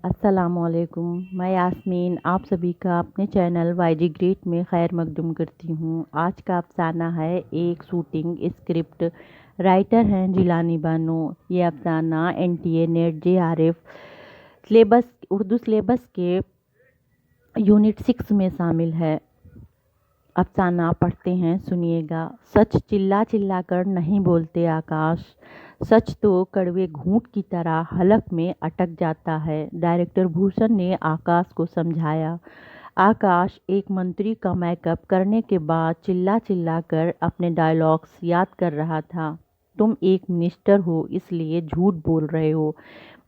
अस्सलामुअलैकुम। मैं यास्मीन आप सभी का अपने चैनल वाईजी ग्रेट में खैर मकदूम करती हूँ। आज का अफसाना है एक शूटिंग स्क्रिप्ट। राइटर हैं जिलानी बानो। ये अफसाना NTA net JRF syllabus Urdu syllabus के यूनिट 6 में शामिल है। अफसाना पढ़ते हैं, सुनिएगा। सच चिल्ला चिल्ला कर नहीं बोलते आकाश, सच तो कड़वे घूंट की तरह हलक में अटक जाता है। डायरेक्टर भूषण ने आकाश को समझाया। आकाश एक मंत्री का मेकअप करने के बाद चिल्ला चिल्ला कर अपने डायलॉग्स याद कर रहा था। तुम एक मिनिस्टर हो इसलिए झूठ बोल रहे हो,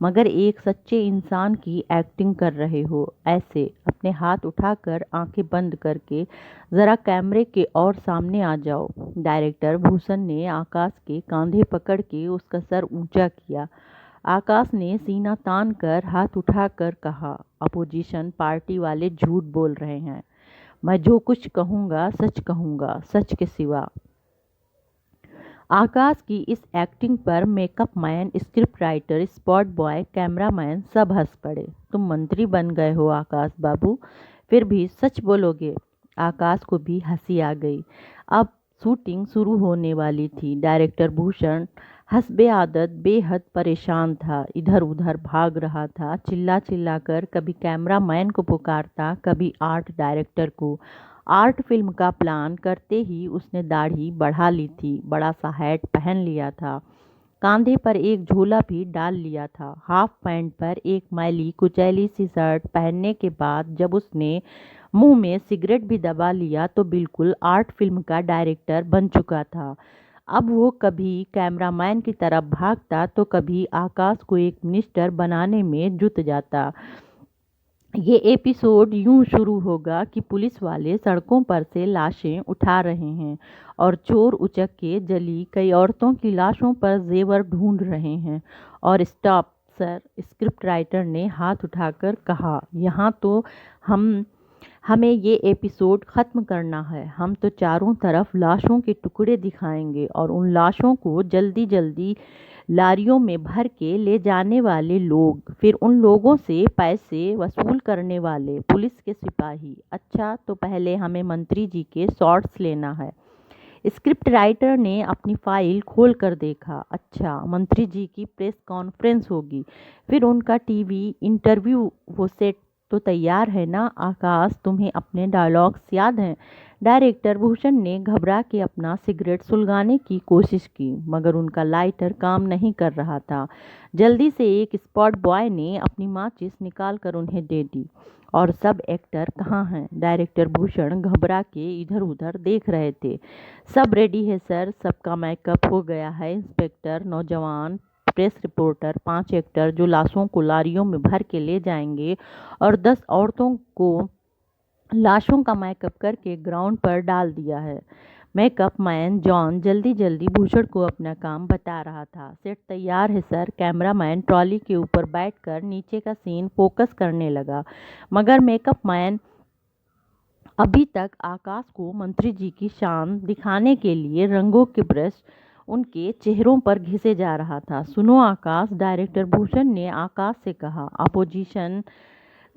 मगर एक सच्चे इंसान की एक्टिंग कर रहे हो। ऐसे अपने हाथ उठाकर आंखें बंद करके ज़रा कैमरे के और सामने आ जाओ। डायरेक्टर भूषण ने आकाश के कंधे पकड़ के उसका सर ऊंचा किया। आकाश ने सीना तान कर हाथ उठाकर कहा, अपोजिशन पार्टी वाले झूठ बोल रहे हैं। मैं जो कुछ कहूँगा सच कहूँगा, सच के सिवा। आकाश की इस एक्टिंग पर makeup man, script writer, spot boy, cameraman सब हंस पड़े। तुम मंत्री बन गए हो आकाश बाबू, फिर भी सच बोलोगे? आकाश को भी हंसी आ गई। अब शूटिंग शुरू होने वाली थी। डायरेक्टर भूषण हस्बे आदत बेहद परेशान था। इधर उधर भाग रहा था, चिल्ला चिल्ला कर कभी कैमरामैन को पुकारता, कभी आर्ट डायरेक्टर को। आर्ट फिल्म का प्लान करते ही उसने दाढ़ी बढ़ा ली थी, बड़ा सा हैट पहन लिया था, कांधे पर एक झोला भी डाल लिया था। हाफ पैंट पर एक मैली कुचैली सी शर्ट पहनने के बाद जब उसने मुंह में सिगरेट भी दबा लिया तो बिल्कुल आर्ट फिल्म का डायरेक्टर बन चुका था। अब वो कभी कैमरामैन की तरफ भागता तो कभी आकाश को एक मिनिस्टर बनाने में जुट जाता। ये एपिसोड यूं शुरू होगा कि पुलिस वाले सड़कों पर से लाशें उठा रहे हैं और चोर उचक के जली कई औरतों की लाशों पर जेवर ढूंढ रहे हैं। और स्टॉप सर, स्क्रिप्ट राइटर ने हाथ उठाकर कहा, यहाँ तो हमें ये एपिसोड ख़त्म करना है। हम तो चारों तरफ लाशों के टुकड़े दिखाएंगे और उन लाशों को जल्दी जल्दी लारियों में भर के ले जाने वाले लोग, फिर उन लोगों से पैसे वसूल करने वाले पुलिस के सिपाही। अच्छा, तो पहले हमें मंत्री जी के शॉट्स लेना है। स्क्रिप्ट राइटर ने अपनी फाइल खोल कर देखा। अच्छा, मंत्री जी की प्रेस कॉन्फ्रेंस होगी, फिर उनका टीवी इंटरव्यू। वो सेट तो तैयार है ना आकाश? तुम्हें अपने डायलॉग्स याद हैं? डायरेक्टर भूषण ने घबरा के अपना सिगरेट सुलगाने की कोशिश की, मगर उनका लाइटर काम नहीं कर रहा था। जल्दी से एक स्पॉट बॉय ने अपनी माचिस निकाल कर उन्हें दे दी। और सब एक्टर कहाँ हैं? डायरेक्टर भूषण घबरा के इधर उधर देख रहे थे। सब रेडी है सर, सबका मेकअप हो गया है। इंस्पेक्टर, नौजवान, प्रेस रिपोर्टर, 5 एक्टर जो लाशों को लारियों में भर के ले जाएंगे और 10 औरतों को लाशों का मेकअप करके ग्राउंड पर डाल दिया है। मेकअप मैन जॉन जल्दी जल्दी भूषण को अपना काम बता रहा था। सेट तैयार है सर। कैमरामैन ट्रॉली के ऊपर बैठकर नीचे का सीन फोकस करने लगा, मगर मेकअप मैन अभी तक आकाश को मंत्री जी की शान दिखाने के लिए रंगों के ब्रश उनके चेहरों पर घिसे जा रहा था। सुनो आकाश, डायरेक्टर भूषण ने आकाश से कहा, अपोजिशन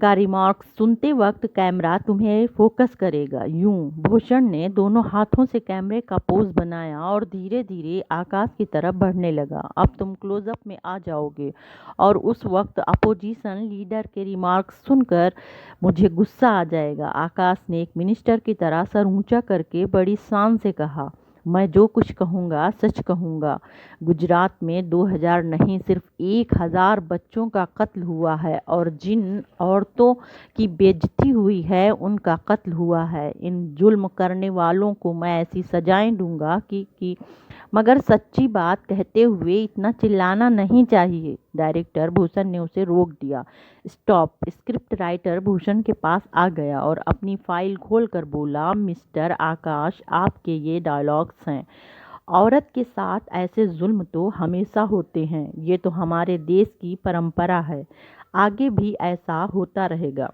का रिमार्क्स सुनते वक्त कैमरा तुम्हें फोकस करेगा। यूं भूषण ने दोनों हाथों से कैमरे का पोज बनाया और धीरे धीरे आकाश की तरफ बढ़ने लगा। अब तुम क्लोजअप में आ जाओगे और उस वक्त अपोजिशन लीडर के रिमार्क्स सुनकर मुझे गुस्सा आ जाएगा। आकाश ने एक मिनिस्टर की तरह सर ऊंचा करके बड़ी शान से कहा, मैं जो कुछ कहूँगा सच कहूँगा। गुजरात में 2000 नहीं सिर्फ 1000 बच्चों का कत्ल हुआ है और जिन औरतों की बेइज्जती हुई है उनका कत्ल हुआ है। इन जुल्म करने वालों को मैं ऐसी सजाएं दूंगा कि मगर सच्ची बात कहते हुए इतना चिल्लाना नहीं चाहिए। डायरेक्टर भूषण ने उसे रोक दिया। स्टॉप। स्क्रिप्ट राइटर भूषण के पास आ गया और अपनी फाइल खोलकर बोला, मिस्टर आकाश, आपके ये डायलॉग्स हैं। औरत के साथ ऐसे जुल्म तो हमेशा होते हैं, ये तो हमारे देश की परंपरा है, आगे भी ऐसा होता रहेगा।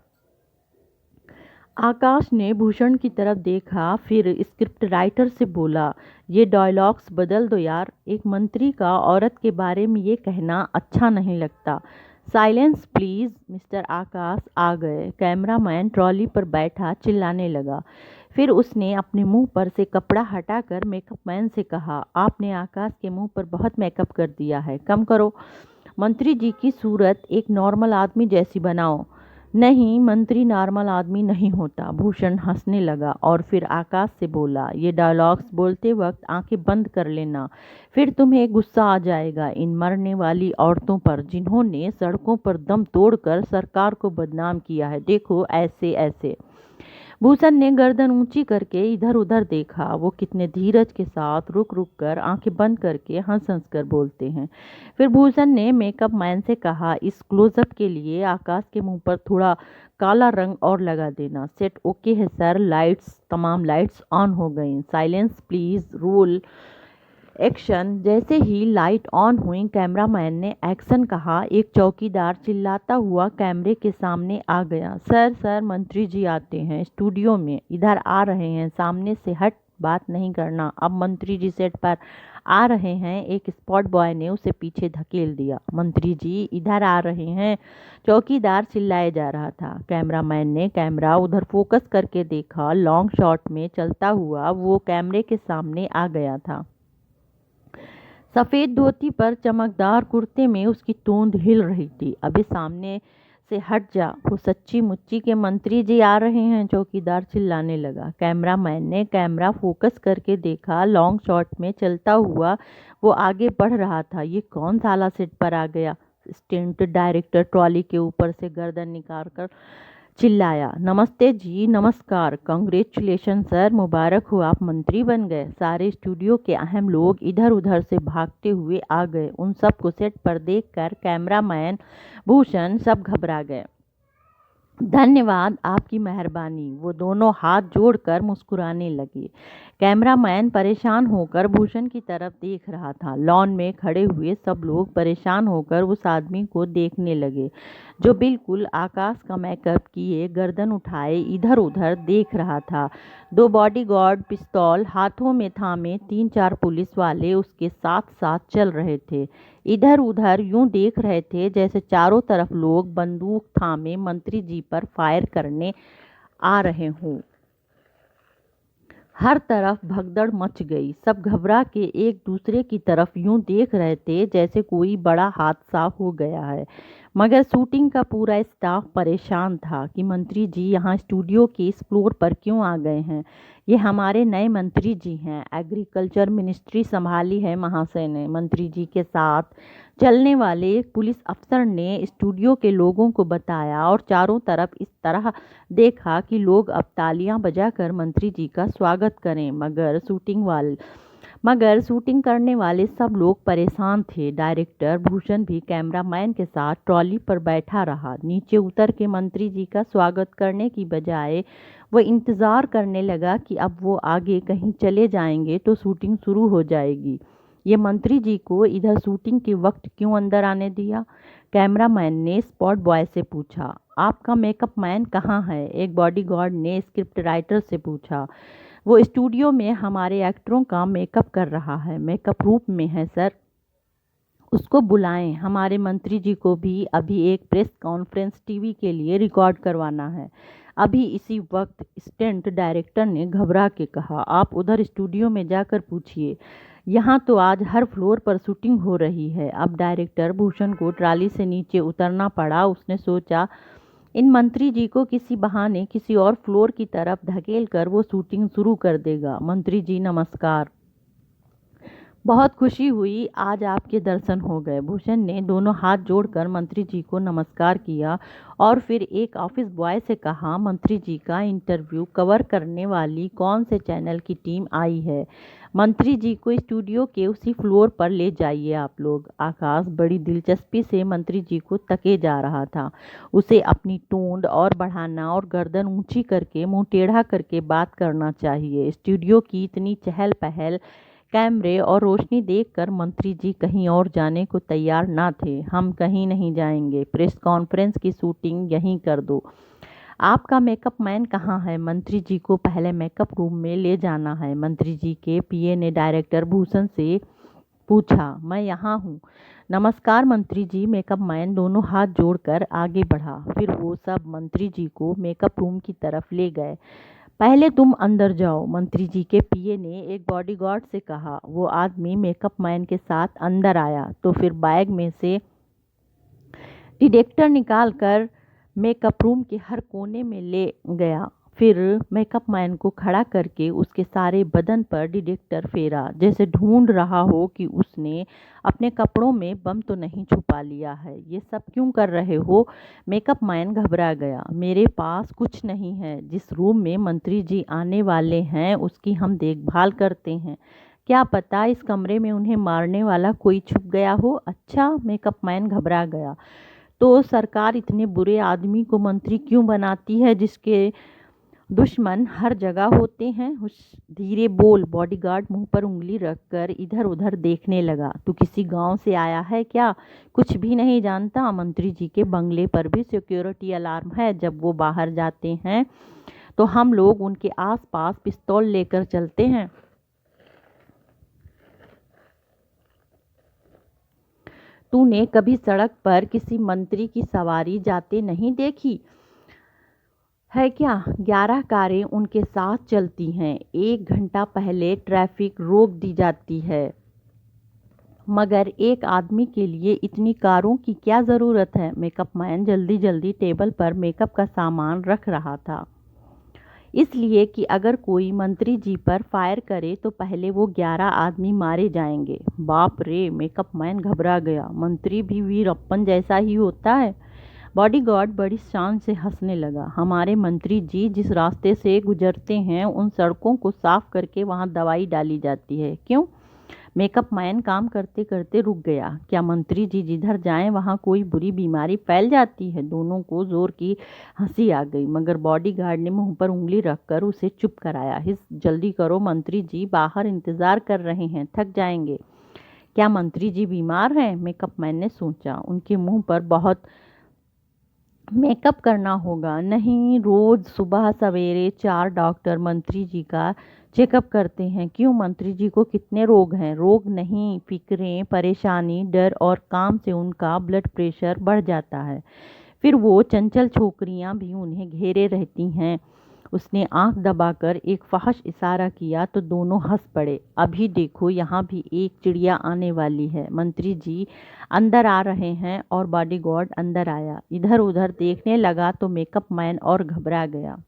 आकाश ने भूषण की तरफ देखा, फिर स्क्रिप्ट राइटर से बोला, ये डायलॉग्स बदल दो यार। एक मंत्री का औरत के बारे में ये कहना अच्छा नहीं लगता। Silence please. मिस्टर आकाश आ गए। कैमरामैन ट्रॉली पर बैठा चिल्लाने लगा। फिर उसने अपने मुंह पर से कपड़ा हटाकर मेकअप मैन से कहा, आपने आकाश के मुंह पर बहुत मेकअप कर दिया है, कम करो। मंत्री जी की सूरत एक नॉर्मल आदमी जैसी बनाओ। नहीं, मंत्री नॉर्मल आदमी नहीं होता। भूषण हंसने लगा और फिर आकाश से बोला, ये डायलॉग्स बोलते वक्त आंखें बंद कर लेना, फिर तुम्हें गुस्सा आ जाएगा इन मरने वाली औरतों पर जिन्होंने सड़कों पर दम तोड़कर सरकार को बदनाम किया है। देखो ऐसे ऐसे। भूषण ने गर्दन ऊंची करके इधर उधर देखा। वो कितने धीरज के साथ रुक रुक कर आंखें बंद करके हंस हंस कर बोलते हैं। फिर भूषण ने मेकअप मैन से कहा, इस क्लोजअप के लिए आकाश के मुंह पर थोड़ा काला रंग और लगा देना। सेट ओके है सर। लाइट्स, तमाम लाइट्स ऑन हो गई। Silence please, roll action. जैसे ही लाइट ऑन हुई कैमरामैन ने एक्शन कहा। एक चौकीदार चिल्लाता हुआ कैमरे के सामने आ गया। सर सर, मंत्री जी आते हैं स्टूडियो में, इधर आ रहे हैं, सामने से हट, बात नहीं करना। अब मंत्री जी सेट पर आ रहे हैं। एक स्पॉट बॉय ने उसे पीछे धकेल दिया। मंत्री जी इधर आ रहे हैं, चौकीदार चिल्लाए जा रहा था। कैमरामैन ने कैमरा उधर फोकस करके देखा। लॉन्ग शॉट में चलता हुआ वो कैमरे के सामने आ गया था। सफ़ेद धोती पर चमकदार कुर्ते में उसकी तोंद हिल रही थी। अबे सामने से हट जा, वो सच्ची मुच्ची के मंत्री जी आ रहे हैं, चौकीदार चिल्लाने लगा। कैमरामैन ने कैमरा फोकस करके देखा। लॉन्ग शॉट में चलता हुआ वो आगे बढ़ रहा था। ये कौन साला सेट पर आ गया? स्टंट डायरेक्टर ट्रॉली के ऊपर से गर्दन निकाल कर चिल्लाया, नमस्ते जी, नमस्कार, कांग्रेचुलेशन सर, मुबारक हो, आप मंत्री बन गए। सारे स्टूडियो के अहम लोग इधर उधर से भागते हुए आ गए। उन सब को सेट पर देखकर कैमरामैन, भूषण सब घबरा गए। धन्यवाद, आपकी मेहरबानी। वो दोनों हाथ जोड़कर मुस्कुराने लगे। कैमरामैन परेशान होकर भूषण की तरफ देख रहा था। लॉन में खड़े हुए सब लोग परेशान होकर उस आदमी को देखने लगे जो बिल्कुल आकाश का मेकअप किए गर्दन उठाए इधर उधर देख रहा था। दो बॉडीगार्ड पिस्तौल हाथों में थामे 3-4 पुलिस वाले उसके साथ साथ चल रहे थे। इधर उधर यूं देख रहे थे जैसे चारों तरफ लोग बंदूक थामे मंत्री जी पर फायर करने आ रहे हों। हर तरफ भगदड़ मच गई। सब घबरा के एक दूसरे की तरफ यूं देख रहे थे जैसे कोई बड़ा हादसा हो गया है। मगर शूटिंग का पूरा स्टाफ परेशान था कि मंत्री जी यहाँ स्टूडियो के इस फ्लोर पर क्यों आ गए हैं। ये हमारे नए मंत्री जी हैं, एग्रीकल्चर मिनिस्ट्री संभाली है महाशय ने। मंत्री जी के साथ चलने वाले एक पुलिस अफसर ने स्टूडियो के लोगों को बताया और चारों तरफ इस तरह देखा कि लोग अब तालियां बजाकर मंत्री जी का स्वागत करें। मगर शूटिंग करने वाले सब लोग परेशान थे। डायरेक्टर भूषण भी कैमरामैन के साथ ट्रॉली पर बैठा रहा। नीचे उतर के मंत्री जी का स्वागत करने की बजाय वो इंतज़ार करने लगा कि अब वो आगे कहीं चले जाएंगे तो शूटिंग शुरू हो जाएगी। ये मंत्री जी को इधर शूटिंग के वक्त क्यों अंदर आने दिया? कैमरामैन ने स्पॉट बॉय से पूछा। आपका मेकअप मैन कहाँ है? एक बॉडीगार्ड ने स्क्रिप्ट राइटर से पूछा। वो स्टूडियो में हमारे एक्टरों का मेकअप कर रहा है, मेकअप रूम में है सर। उसको बुलाएं। हमारे मंत्री जी को भी अभी एक प्रेस कॉन्फ्रेंस टीवी के लिए रिकॉर्ड करवाना है। अभी इसी वक्त स्टंट डायरेक्टर ने घबरा के कहा, आप उधर स्टूडियो में जाकर पूछिए। यहाँ तो आज हर फ्लोर पर शूटिंग हो रही है। अब डायरेक्टर भूषण को ट्राली से नीचे उतरना पड़ा। उसने सोचा इन मंत्री जी को किसी बहाने किसी और फ्लोर की तरफ धकेल कर वो शूटिंग शुरू कर देगा। मंत्री जी नमस्कार, बहुत खुशी हुई आज आपके दर्शन हो गए। भूषण ने दोनों हाथ जोड़कर मंत्री जी को नमस्कार किया और फिर एक ऑफिस बॉय से कहा, मंत्री जी का इंटरव्यू कवर करने वाली कौन से चैनल की टीम आई है? मंत्री जी को स्टूडियो के उसी फ्लोर पर ले जाइए आप लोग। आकाश बड़ी दिलचस्पी से मंत्री जी को तके जा रहा था। उसे अपनी टोन और बढ़ाना और गर्दन ऊंची करके मुंह टेढ़ा करके बात करना चाहिए। स्टूडियो की इतनी चहल पहल, कैमरे और रोशनी देखकर मंत्री जी कहीं और जाने को तैयार ना थे। हम कहीं नहीं जाएंगे, प्रेस कॉन्फ्रेंस की शूटिंग यहीं कर दो। आपका मेकअप मैन कहाँ है? मंत्री जी को पहले मेकअप रूम में ले जाना है। मंत्री जी के पीए ने डायरेक्टर भूषण से पूछा, मैं यहाँ हूँ। नमस्कार मंत्री जी। मेकअप मैन दोनों हाथ जोड़कर आगे बढ़ा। फिर वो सब मंत्री जी को मेकअप रूम की तरफ ले गए। पहले तुम अंदर जाओ, मंत्री जी के पीए ने एक बॉडीगार्ड से कहा। वो आदमी मेकअप मैन के साथ अंदर आया तो फिर बैग में से डिटेक्टर निकालकर मेकअप रूम के हर कोने में ले गया। फिर मेकअप मैन को खड़ा करके उसके सारे बदन पर डिटेक्टर फेरा, जैसे ढूंढ रहा हो कि उसने अपने कपड़ों में बम तो नहीं छुपा लिया है। ये सब क्यों कर रहे हो? मेकअप मैन घबरा गया। मेरे पास कुछ नहीं है। जिस रूम में मंत्री जी आने वाले हैं उसकी हम देखभाल करते हैं। क्या पता इस कमरे में उन्हें मारने वाला कोई छुप गया हो। अच्छा, मेकअप मैन घबरा गया। तो सरकार इतने बुरे आदमी को मंत्री क्यों बनाती है जिसके दुश्मन हर जगह होते हैं? धीरे बोल। बॉडीगार्ड मुंह पर उंगली रखकर इधर उधर देखने लगा। तू किसी गांव से आया है क्या? कुछ भी नहीं जानता? मंत्री जी के बंगले पर भी सिक्योरिटी अलार्म है। जब वो बाहर जाते हैं तो हम लोग उनके आसपास पिस्तौल लेकर चलते हैं। तूने कभी सड़क पर किसी मंत्री की सवारी जाते नहीं देखी है क्या? 11 कारें उनके साथ चलती हैं। 1 घंटा पहले ट्रैफिक रोक दी जाती है, मगर एक आदमी के लिए इतनी कारों की क्या ज़रूरत है? मेकअप मैन जल्दी जल्दी टेबल पर मेकअप का सामान रख रहा था, इसलिए कि अगर कोई मंत्री जी पर फायर करे तो पहले वो 11 आदमी मारे जाएंगे। बाप रे! मेकअप मैन घबरा गया। मंत्री भी वीरप्पन जैसा ही होता है? बॉडीगार्ड बड़ी शान से हंसने लगा। हमारे मंत्री जी जिस रास्ते से गुजरते हैं उन सड़कों को साफ करके वहां दवाई डाली जाती है। क्यों? मेकअप मैन काम करते करते रुक गया। क्या मंत्री जी जिधर जाएं वहां कोई बुरी बीमारी फैल जाती है? दोनों को जोर की हंसी आ गई, मगर बॉडीगार्ड ने मुंह पर उंगली रखकर उसे चुप कराया। जल्दी करो, मंत्री जी बाहर इंतजार कर रहे हैं, थक जाएंगे। क्या मंत्री जी बीमार हैं? मेकअप मैन ने सोचा। उनके मुंह पर बहुत मेकअप करना होगा। नहीं, रोज सुबह सवेरे 4 डॉक्टर मंत्री जी का चेकअप करते हैं। क्यों? मंत्री जी को कितने रोग हैं? रोग नहीं, फिक्रें, परेशानी, डर और काम से उनका ब्लड प्रेशर बढ़ जाता है। फिर वो चंचल छोकरियां भी उन्हें घेरे रहती हैं। उसने आंख दबाकर एक फहश इशारा किया तो दोनों हंस पड़े। अभी देखो, यहाँ भी एक चिड़िया आने वाली है। मंत्री जी अंदर आ रहे हैं और बॉडीगार्ड अंदर आया। इधर उधर देखने लगा तो मेकअप मैन और घबरा गया।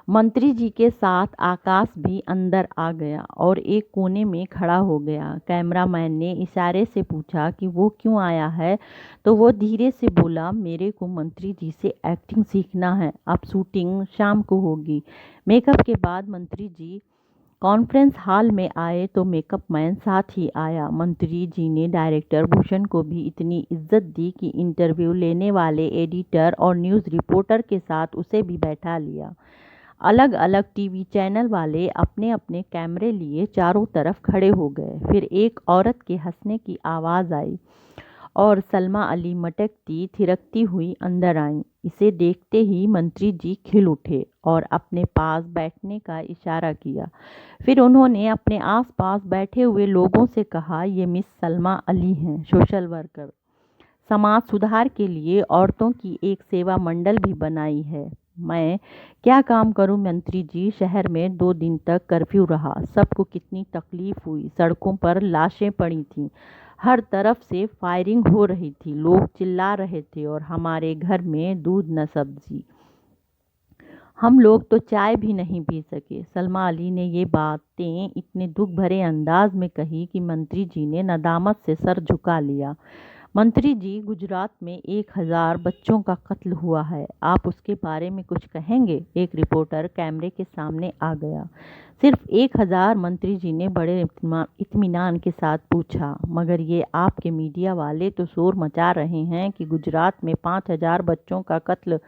मंत्री जी के साथ आकाश भी अंदर आ गया और एक कोने में खड़ा हो गया। कैमरामैन ने इशारे से पूछा कि वो क्यों आया है, तो वो धीरे से बोला, मेरे को मंत्री जी से एक्टिंग सीखना है। अब शूटिंग शाम को होगी। मेकअप के बाद मंत्री जी कॉन्फ्रेंस हॉल में आए तो मेकअप मैन साथ ही आया। मंत्री जी ने डायरेक्टर भूषण को भी इतनी इज्जत दी कि इंटरव्यू लेने वाले एडिटर और न्यूज़ रिपोर्टर के साथ उसे भी बैठा लिया। अलग अलग टीवी चैनल वाले अपने अपने कैमरे लिए चारों तरफ खड़े हो गए। फिर एक औरत के हंसने की आवाज़ आई और सलमा अली मटकती थिरकती हुई अंदर आई। इसे देखते ही मंत्री जी खिल उठे और अपने पास बैठने का इशारा किया। फिर उन्होंने अपने आसपास बैठे हुए लोगों से कहा, ये मिस सलमा अली हैं, सोशल वर्कर। समाज सुधार के लिए औरतों की एक सेवा मंडल भी बनाई है। मैं क्या काम करूं मंत्री जी? शहर में 2 दिन तक कर्फ्यू रहा। सबको कितनी तकलीफ हुई। सड़कों पर लाशें पड़ी थीं, हर तरफ से फायरिंग हो रही थी, लोग चिल्ला रहे थे और हमारे घर में दूध न सब्जी। हम लोग तो चाय भी नहीं पी सके। सलमा अली ने ये बातें इतने दुख भरे अंदाज में कही कि मंत्री जी ने नदामत से सर झुका लिया। मंत्री जी, गुजरात में 1000 बच्चों का कत्ल हुआ है, आप उसके बारे में कुछ कहेंगे? एक रिपोर्टर कैमरे के सामने आ गया। सिर्फ 1000? मंत्री जी ने बड़े इत्मीनान के साथ पूछा। मगर ये आपके मीडिया वाले तो शोर मचा रहे हैं कि गुजरात में 5000 बच्चों का कत्ल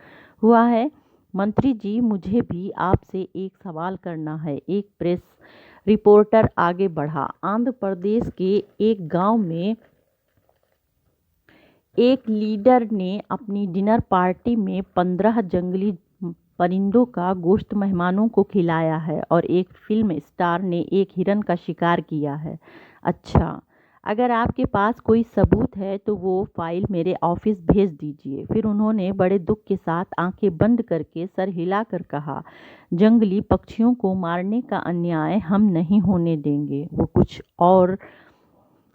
हुआ है। मंत्री जी, मुझे भी आपसे एक सवाल करना है। एक प्रेस रिपोर्टर आगे बढ़ा। आंध्र प्रदेश के एक गांव में एक लीडर ने अपनी डिनर पार्टी में 15 जंगली परिंदों का गोश्त मेहमानों को खिलाया है और एक फिल्म स्टार ने एक हिरन का शिकार किया है। अच्छा, अगर आपके पास कोई सबूत है तो वो फाइल मेरे ऑफिस भेज दीजिए। फिर उन्होंने बड़े दुख के साथ आंखें बंद करके सर हिलाकर कहा, जंगली पक्षियों को मारने का अन्याय हम नहीं होने देंगे। वो कुछ और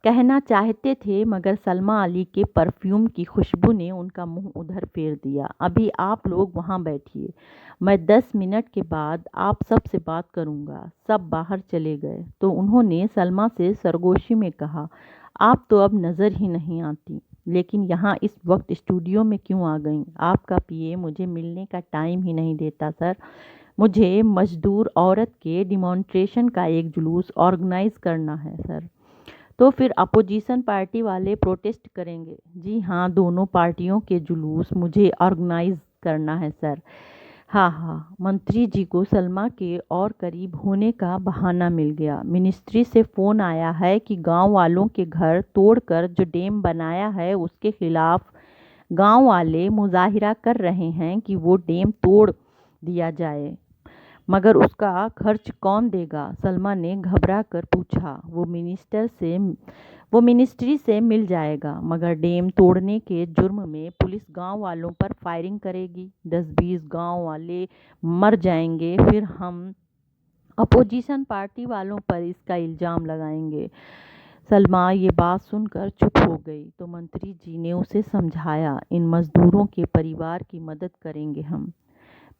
कहना चाहते थे मगर सलमा अली के परफ्यूम की खुशबू ने उनका मुंह उधर फेर दिया। अभी आप लोग वहां बैठिए, मैं 10 मिनट के बाद आप सब से बात करूंगा। सब बाहर चले गए तो उन्होंने सलमा से सरगोशी में कहा, आप तो अब नज़र ही नहीं आती, लेकिन यहाँ इस वक्त स्टूडियो में क्यों आ गई? आपका पीए मुझे मिलने का टाइम ही नहीं देता सर। मुझे मजदूर औरत के डिमॉन्स्ट्रेशन का एक जुलूस ऑर्गेनाइज करना है सर। तो फिर अपोजिशन पार्टी वाले प्रोटेस्ट करेंगे? जी हाँ, दोनों पार्टियों के जुलूस मुझे ऑर्गेनाइज करना है सर। हाँ हाँ, मंत्री जी को सलमा के और करीब होने का बहाना मिल गया। मिनिस्ट्री से फ़ोन आया है कि गांव वालों के घर तोड़कर जो डैम बनाया है उसके खिलाफ गांव वाले मुजाहिरा कर रहे हैं कि वो डैम तोड़ दिया जाए। मगर उसका खर्च कौन देगा? सलमा ने घबरा कर पूछा। वो मिनिस्ट्री से मिल जाएगा, मगर डैम तोड़ने के जुर्म में पुलिस गांव वालों पर फायरिंग करेगी, 10-20 गांव वाले मर जाएंगे, फिर हम अपोजिशन पार्टी वालों पर इसका इल्ज़ाम लगाएंगे। सलमा ये बात सुनकर चुप हो गई तो मंत्री जी ने उसे समझाया, इन मजदूरों के परिवार की मदद करेंगे हम,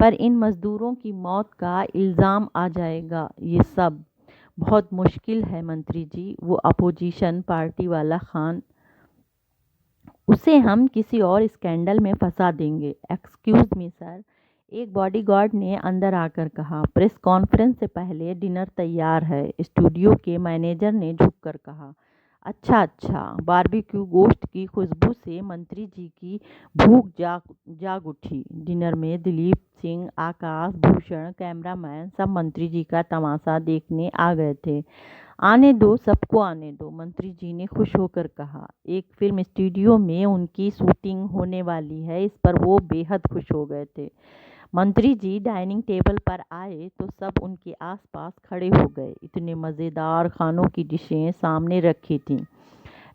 पर इन मजदूरों की मौत का इल्ज़ाम आ जाएगा। ये सब बहुत मुश्किल है मंत्री जी। वो अपोजिशन पार्टी वाला खान, उसे हम किसी और स्कैंडल में फंसा देंगे। एक्सक्यूज मी सर, एक बॉडीगार्ड ने अंदर आकर कहा। प्रेस कॉन्फ्रेंस से पहले डिनर तैयार है, स्टूडियो के मैनेजर ने झुककर कहा। अच्छा अच्छा। बारबेक्यू गोश्त की खुशबू से मंत्री जी की भूख जाग उठी। डिनर में दिलीप सिंह, आकाश, भूषण, कैमरामैन सब मंत्री जी का तमाशा देखने आ गए थे। आने दो, सबको आने दो, मंत्री जी ने खुश होकर कहा। एक फिल्म स्टूडियो में उनकी शूटिंग होने वाली है, इस पर वो बेहद खुश हो गए थे। मंत्री जी डाइनिंग टेबल पर आए तो सब उनके आसपास खड़े हो गए। इतने मज़ेदार खानों की डिशें सामने रखी थीं।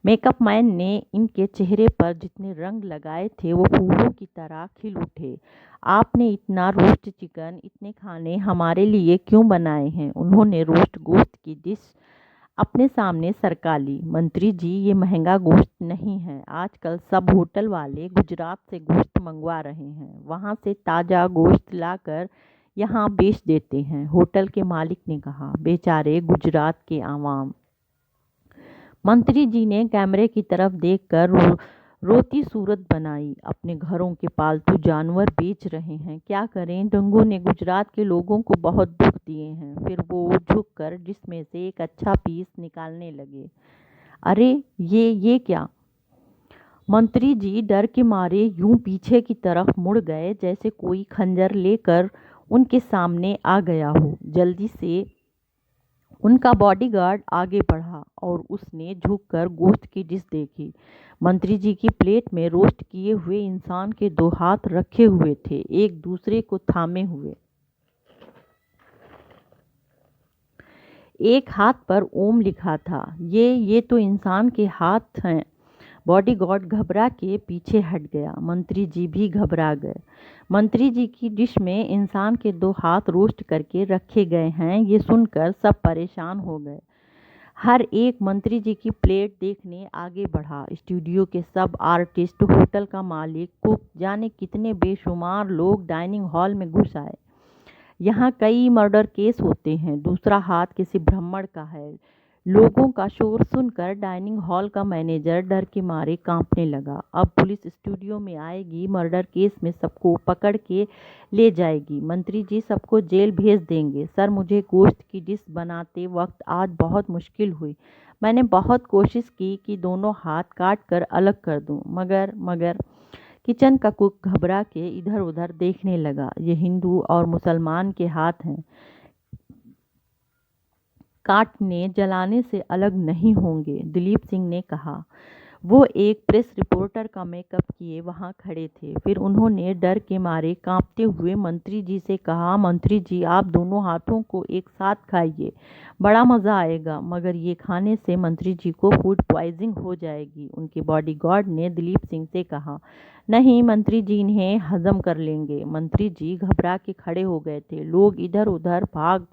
मेकअप मैन ने इनके चेहरे पर जितने रंग लगाए थे वो फूलों की तरह खिल उठे। आपने इतना रोस्ट चिकन, इतने खाने हमारे लिए क्यों बनाए हैं? उन्होंने रोस्ट गोश्त की डिश अपने सामने सरका ली। मंत्री जी, ये महंगा गोश्त नहीं है। आजकल सब होटल वाले गुजरात से गोश्त मंगवा रहे हैं, वहाँ से ताज़ा गोश्त लाकर यहाँ बेच देते हैं, होटल के मालिक ने कहा। बेचारे गुजरात के आवाम। मंत्री जी ने कैमरे की तरफ देखकर रोती सूरत बनाई। अपने घरों के पालतू जानवर बेच रहे हैं, क्या करें? डेंगू ने गुजरात के लोगों को बहुत दुख दिए हैं। फिर वो झुककर जिसमें से एक अच्छा पीस निकालने लगे। अरे ये क्या? मंत्री जी डर के मारे यूं पीछे की तरफ मुड़ गए जैसे कोई खंजर लेकर उनके सामने आ गया हो। जल्दी से उनका बॉडीगार्ड आगे बढ़ा और उसने झुककर गोश्त की डिश देखी। मंत्री जी की प्लेट में रोस्ट किए हुए इंसान के 2 हाथ रखे हुए थे, एक दूसरे को थामे हुए। एक हाथ पर ओम लिखा था। ये तो इंसान के हाथ हैं। बॉडीगार्ड घबरा के पीछे हट गया। मंत्री जी भी घबरा गए। मंत्री जी की डिश में इंसान के 2 हाथ रोस्ट करके रखे गए हैं, ये सुनकर सब परेशान हो गए। हर एक मंत्री जी की प्लेट देखने आगे बढ़ा। स्टूडियो के सब आर्टिस्ट, होटल का मालिक, कुक, जाने कितने बेशुमार लोग डाइनिंग हॉल में घुस आए। यहाँ कई मर्डर केस होते हैं, दूसरा हाथ किसी ब्राह्मण का है। लोगों का शोर सुनकर डाइनिंग हॉल का मैनेजर डर के मारे कांपने लगा। अब पुलिस स्टूडियो में आएगी, मर्डर केस में सबको पकड़ के ले जाएगी। मंत्री जी सबको जेल भेज देंगे। सर, मुझे गोश्त की डिश बनाते वक्त आज बहुत मुश्किल हुई। मैंने बहुत कोशिश की कि दोनों हाथ काट कर अलग कर दूं, मगर किचन का कुक घबरा के इधर उधर देखने लगा। ये हिंदू और मुसलमान के हाथ हैं, काटने जलाने से अलग नहीं होंगे, दिलीप सिंह ने कहा। वो एक प्रेस रिपोर्टर का मेकअप किए वहां खड़े थे। फिर उन्होंने डर के मारे कांपते हुए मंत्री जी से कहा, मंत्री जी आप दोनों हाथों को एक साथ खाइए, बड़ा मज़ा आएगा। मगर ये खाने से मंत्री जी को फूड पॉइजनिंग हो जाएगी। उनके बॉडीगार्ड ने दिलीप सिंह से कहा, नहीं मंत्री जी इन्हें हजम कर लेंगे। मंत्री जी घबरा के खड़े हो गए थे। लोग इधर उधर भाग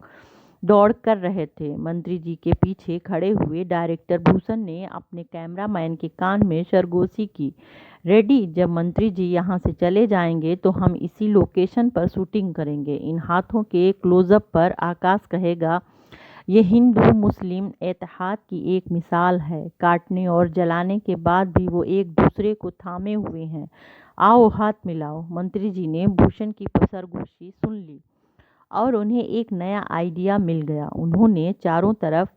दौड़ कर रहे थे। मंत्री जी के पीछे खड़े हुए डायरेक्टर भूषण ने अपने कैमरामैन के कान में सरगोशी की, रेडी, जब मंत्री जी यहाँ से चले जाएंगे तो हम इसी लोकेशन पर शूटिंग करेंगे। इन हाथों के क्लोजअप पर आकाश कहेगा, ये हिंदू मुस्लिम इत्तेहाद की एक मिसाल है। काटने और जलाने के बाद भी वो एक दूसरे को थामे हुए हैं। आओ हाथ मिलाओ। मंत्री जी ने भूषण की सरगोशी सुन ली और उन्हें एक नया आइडिया मिल गया। उन्होंने चारों तरफ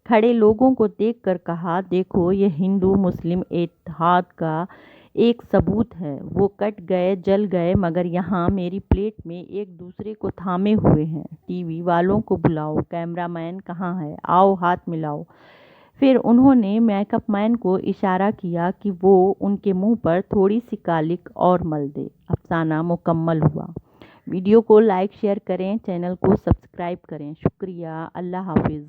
खड़े लोगों को देखकर कहा, देखो ये हिंदू मुस्लिम इत्तेहाद का एक सबूत है। वो कट गए जल गए मगर यहाँ मेरी प्लेट में एक दूसरे को थामे हुए हैं। टीवी वालों को बुलाओ, कैमरामैन कहाँ है, आओ हाथ मिलाओ। फिर उन्होंने मेकअप मैन को इशारा किया कि वो उनके मुंह पर थोड़ी सी कालिक और मल दे। अफसाना मुकम्मल हुआ। वीडियो को लाइक शेयर करें, चैनल को सब्सक्राइब करें। शुक्रिया। अल्लाह हाफिज़।